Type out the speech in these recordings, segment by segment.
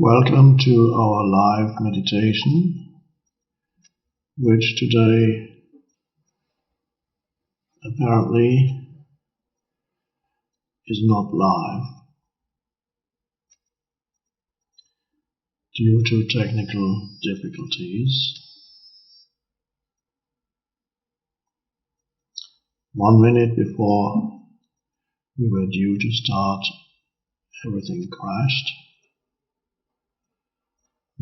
Welcome to our live meditation, which today apparently is not live due to technical difficulties. 1 minute before we were due to start, everything crashed.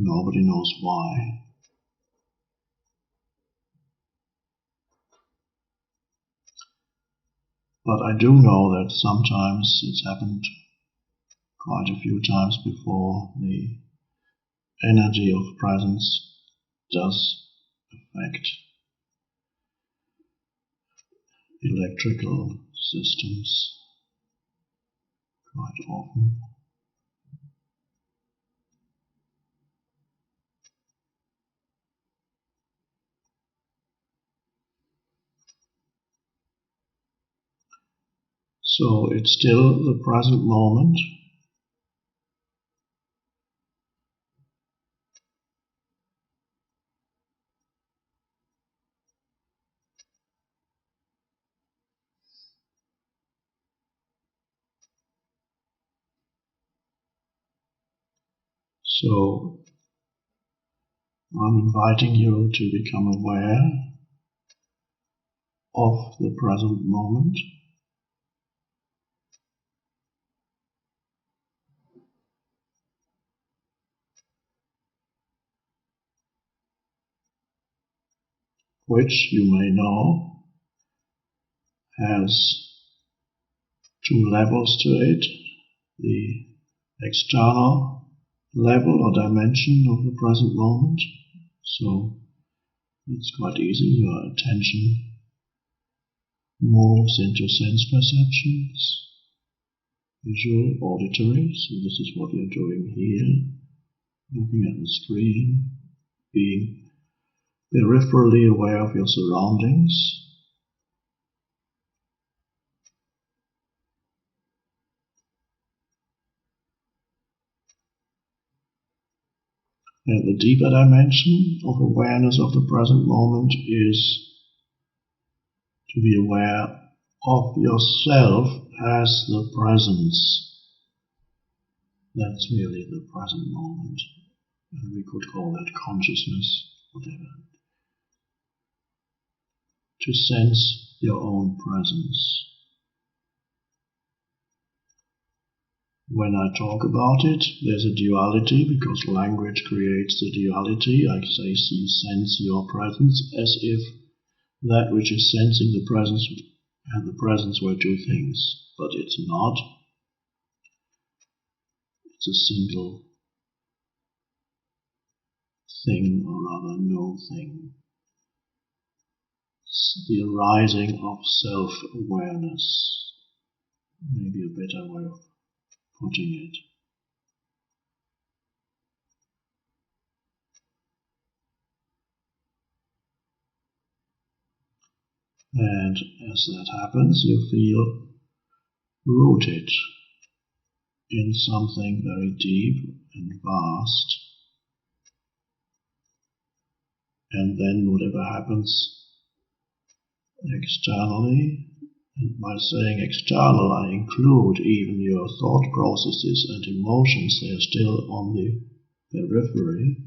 Nobody knows why. But I do know that sometimes it's happened quite a few times before. The energy of presence does affect electrical systems quite often. So it's still the present moment. So I'm inviting you to become aware of the present moment. Which you may know has 2 levels to it. The external level or dimension of the present moment. So it's quite easy. Your attention moves into sense perceptions, visual, auditory. So this is what you're doing here, looking at the screen, being peripherally aware of your surroundings. And the deeper dimension of awareness of the present moment is to be aware of yourself as the presence. That's really the present moment. And we could call that consciousness, whatever. To sense your own presence. When I talk about it, there's a duality because language creates the duality. I say you sense your presence as if that which is sensing the presence and the presence were 2 things, but it's not. It's a single thing, or rather no thing. It's the arising of self-awareness, maybe a better way of putting it. And as that happens, you feel rooted in something very deep and vast. And then whatever happens externally, and by saying external I include even your thought processes and emotions, they are still on the periphery.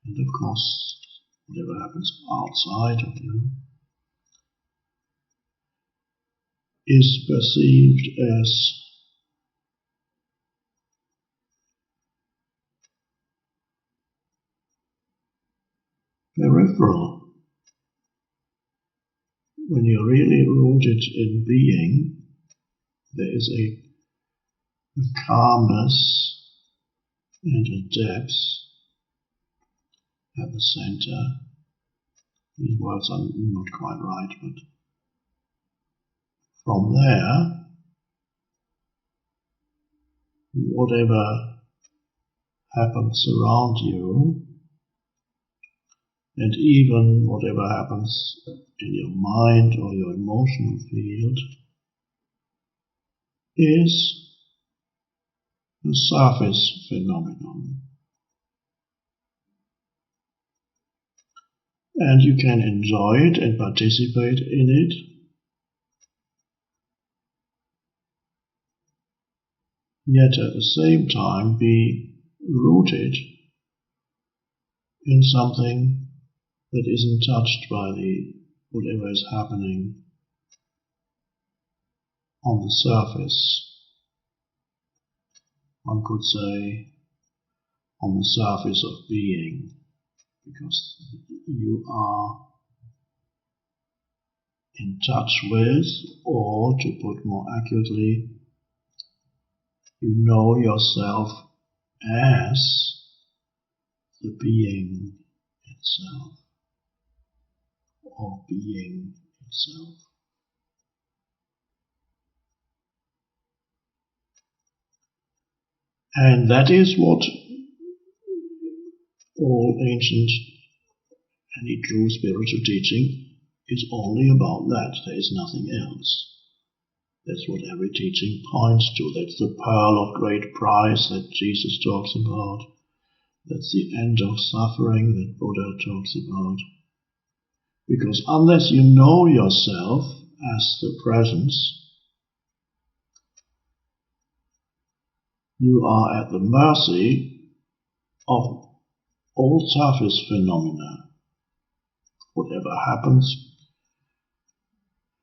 And of course, whatever happens outside of you is perceived as peripheral. When you're really rooted in being, there is a calmness and a depth at the center. These words are not quite right, but from there, whatever happens around you, and even whatever happens in your mind or your emotional field, is a surface phenomenon. And you can enjoy it and participate in it, yet at the same time be rooted in something that isn't touched by whatever is happening on the surface. One could say on the surface of being, because you are in touch with, or to put more accurately, you know yourself as the being itself, or being itself. And that is what all ancient, any true spiritual teaching is only about that. There is nothing else. That's what every teaching points to. That's the pearl of great price that Jesus talks about. That's the end of suffering that Buddha talks about. Because unless you know yourself as the presence, you are at the mercy of all surface phenomena. Whatever happens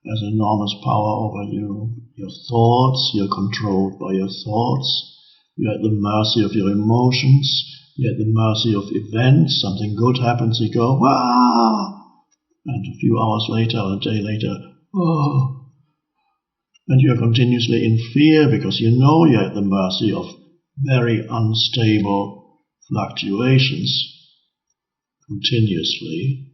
has enormous power over you. Your thoughts, you're controlled by your thoughts. You're at the mercy of your emotions. You're at the mercy of events. Something good happens, you go, "Wah!" And a few hours later or a day later, "Oh!" And you're continuously in fear because you know you're at the mercy of very unstable fluctuations continuously.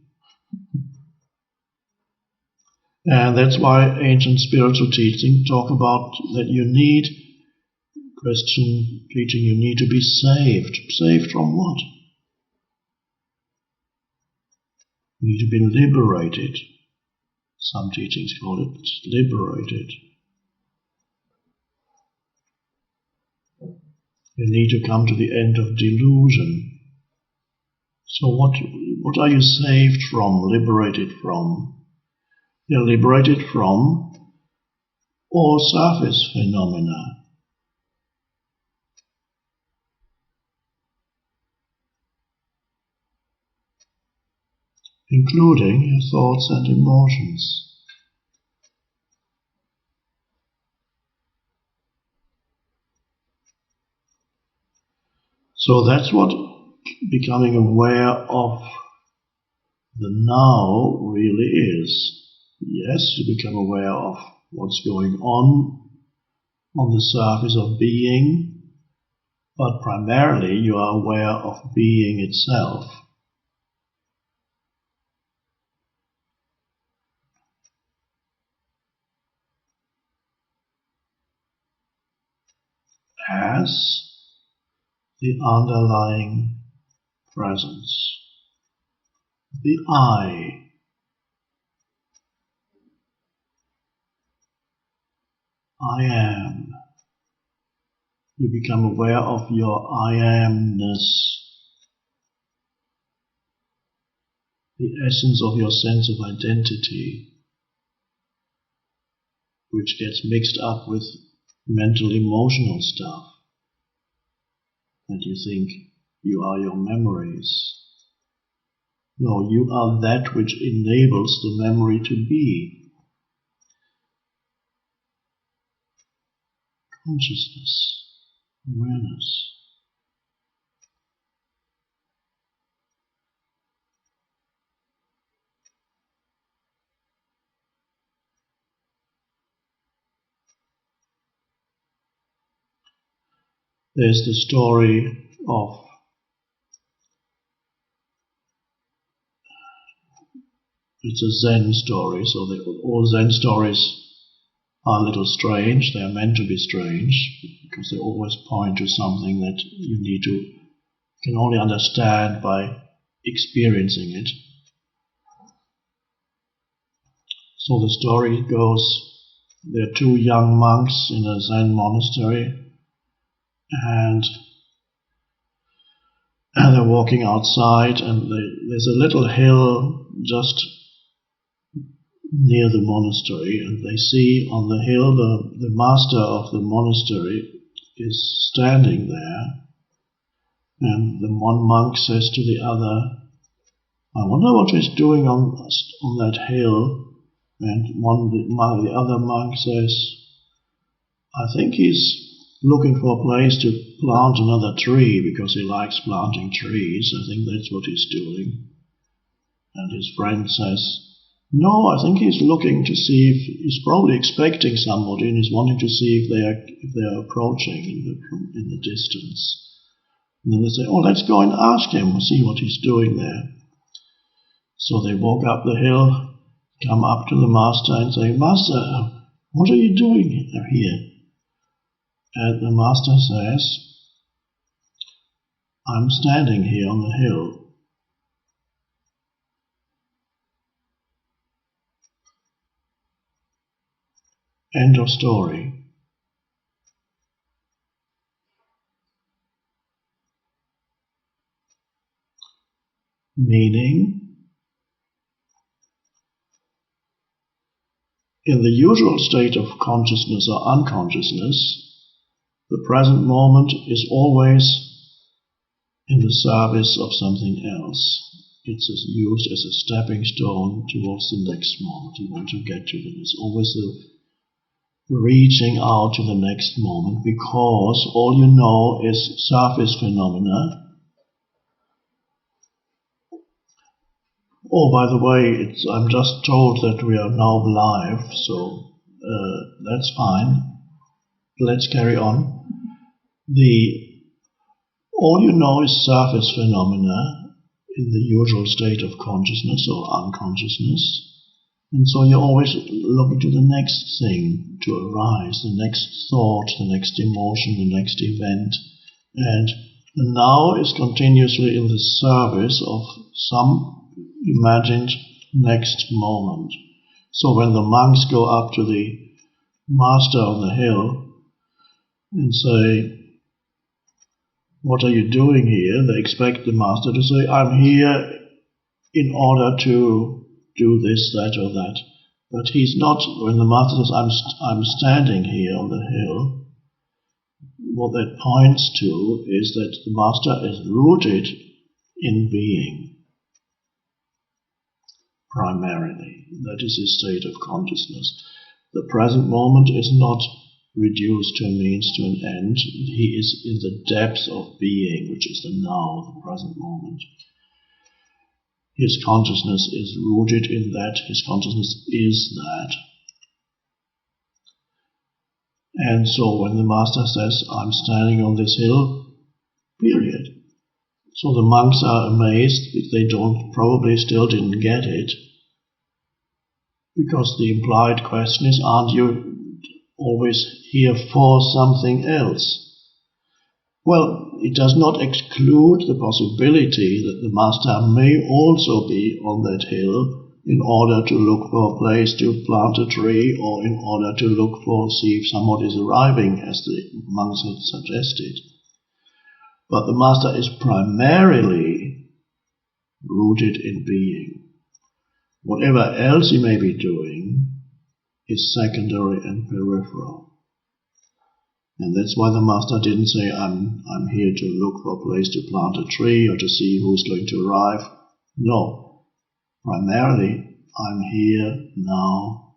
And that's why ancient spiritual teaching talk about that you need, Christian teaching, you need to be saved. Saved from what? You need to be liberated. Some teachings call it liberated. You need to come to the end of delusion. So what are you saved from, liberated from? You're liberated from all surface phenomena. Including your thoughts and emotions. So that's what becoming aware of the now really is. Yes, you become aware of what's going on the surface of being, but primarily you are aware of being itself. As the underlying presence, the I. I am. You become aware of your I amness, the essence of your sense of identity, which gets mixed up with mental emotional stuff, that you think you are your memories. No, you are that which enables the memory to be. Consciousness, awareness. There's the story of, it's a Zen story, so all Zen stories are a little strange. They are meant to be strange because they always point to something that you can only understand by experiencing it. So the story goes, there are two young monks in a Zen monastery, and they're walking outside, and there's a little hill just near the monastery, and they see on the hill the master of the monastery is standing there, and the one monk says to the other, "I wonder what he's doing on that hill." And the other monk says, "I think he's looking for a place to plant another tree because he likes planting trees. I think that's what he's doing." And his friend says, "No, I think he's looking to see if he's probably expecting somebody and he's wanting to see if they are approaching in the distance." And then they say, "Oh, let's go and ask him, see what he's doing there." So they walk up the hill, come up to the master and say, "Master, what are you doing here?" And the master says, "I'm standing here on the hill." End of story. Meaning, in the usual state of consciousness or unconsciousness, the present moment is always in the service of something else. It's used as a stepping stone towards the next moment. You want to get to it. It's always reaching out to the next moment, because all you know is surface phenomena. Oh, by the way, I'm just told that we are now live, so that's fine. Let's carry on. All you know is surface phenomena in the usual state of consciousness or unconsciousness. And so you're always looking to the next thing to arise, the next thought, the next emotion, the next event. And the now is continuously in the service of some imagined next moment. So when the monks go up to the master on the hill and say, "What are you doing here?" they expect the master to say, "I'm here in order to do this, that, or that." But he's not. When the master says, I'm standing here on the hill, what that points to is that the master is rooted in being, primarily. That is his state of consciousness. The present moment is not reduced to a means to an end. He is in the depth of being, which is the now, the present moment. His consciousness is rooted in that. His consciousness is that. And so when the master says, "I'm standing on this hill," period. So the monks are amazed if they probably still didn't get it. Because the implied question is, aren't you always here for something else? Well, it does not exclude the possibility that the master may also be on that hill in order to look for a place to plant a tree, or in order to see if someone is arriving, as the monks had suggested. But the master is primarily rooted in being. Whatever else he may be doing is secondary and peripheral. And that's why the master didn't say, I'm here to look for a place to plant a tree or to see who is going to arrive. No. Primarily, I'm here now,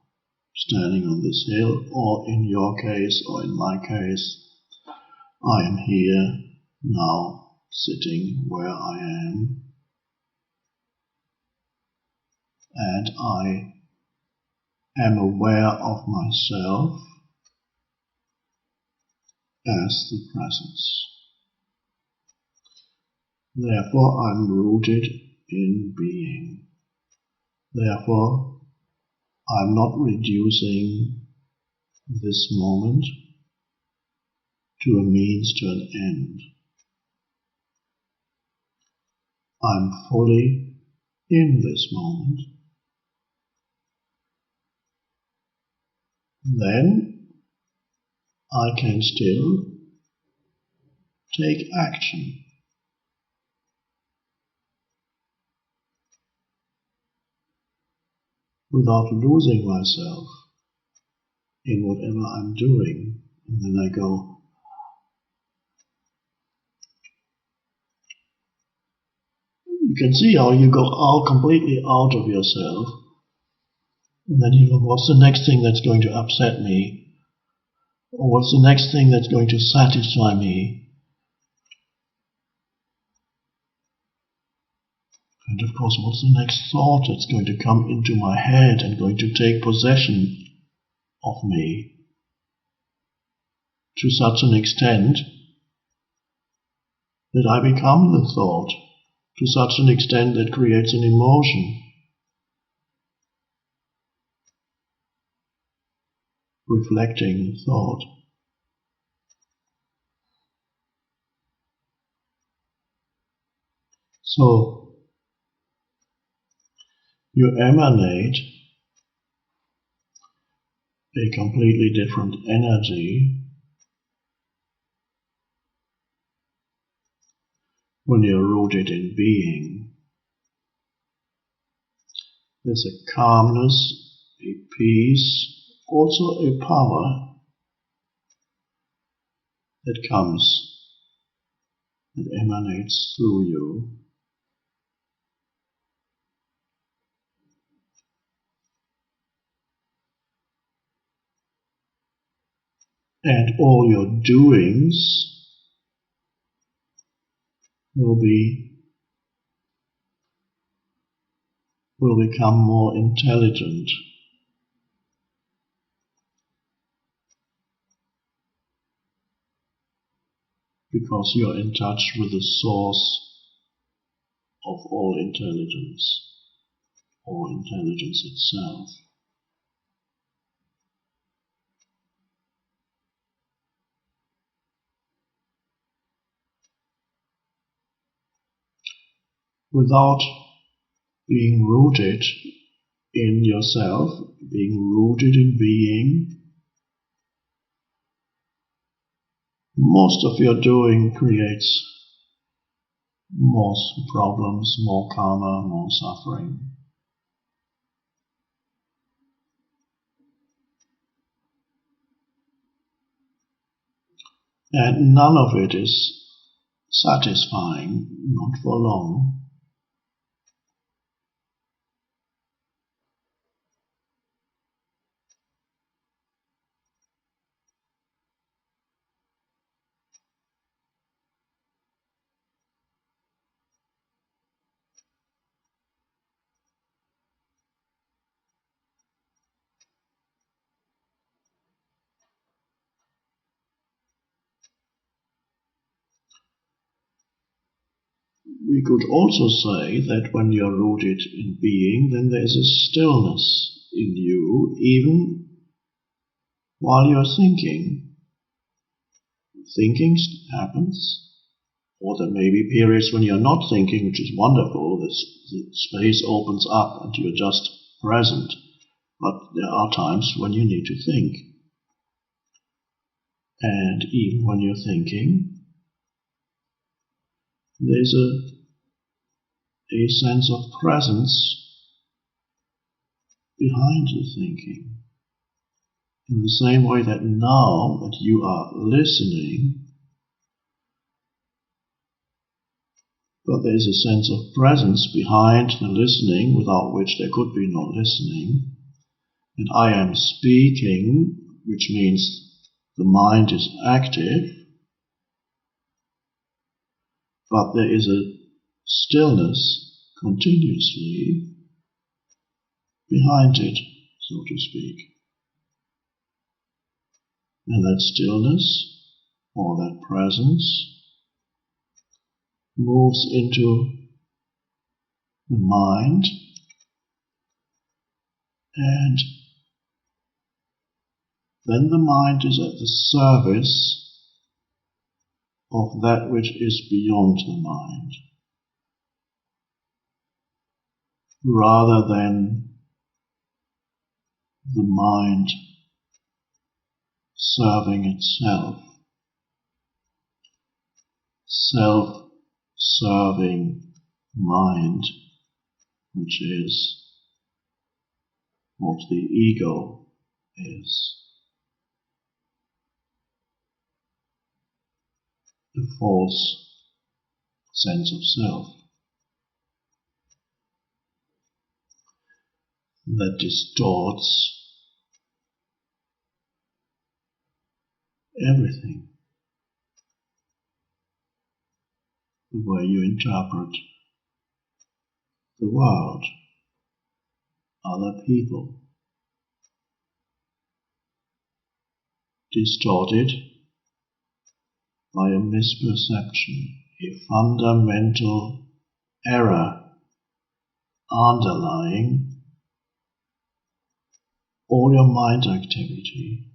standing on this hill, or in your case, or in my case, I am here now, sitting where I am, and I am aware of myself as the presence. Therefore, I'm rooted in being. Therefore, I'm not reducing this moment to a means to an end. I'm fully in this moment. Then I can still take action. Without losing myself in whatever I'm doing. And then I go, you can see how you go out completely out of yourself. And then you go, what's the next thing that's going to upset me? Or what's the next thing that's going to satisfy me? And of course, what's the next thought that's going to come into my head and going to take possession of me to such an extent that I become the thought, to such an extent that creates an emotion, reflecting thought. So, you emanate a completely different energy when you're rooted in being. There's a calmness, a peace, also a power that comes, that emanates through you. And all your doings will become more intelligent, because you're in touch with the source of all intelligence, or intelligence itself. Without being rooted in yourself, being rooted in being, most of your doing creates more problems, more karma, more suffering. And none of it is satisfying, not for long. We could also say that when you're rooted in being, then there's a stillness in you, even while you're thinking. Thinking happens, or there may be periods when you're not thinking, which is wonderful, the space opens up and you're just present. But there are times when you need to think. And even when you're thinking, there's a sense of presence behind the thinking. In the same way that now that you are listening, but there's a sense of presence behind the listening, without which there could be no listening. And I am speaking, which means the mind is active, but there is a stillness continuously behind it, so to speak. And that stillness, or that presence, moves into the mind, and then the mind is at the service of that which is beyond the mind, rather than the mind serving itself. self-serving mind, which is what the ego is. The false sense of self that distorts everything, the way you interpret the world, other people, distorted by a misperception, a fundamental error underlying all your mind activity.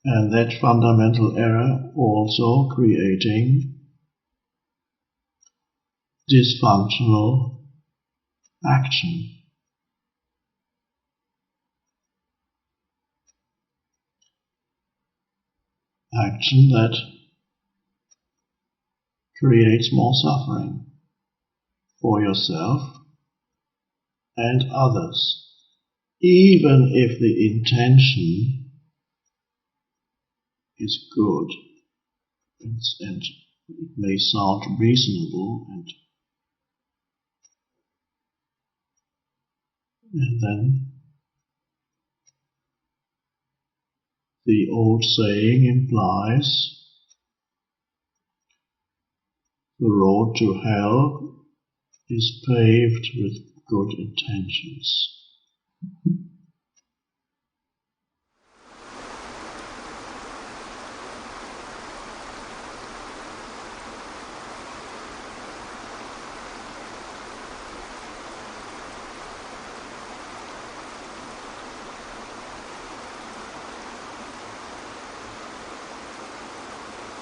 And that fundamental error also creating dysfunctional action. Action that creates more suffering for yourself and others, even if the intention is good and it may sound reasonable, and then the old saying implies the road to hell is paved with good intentions.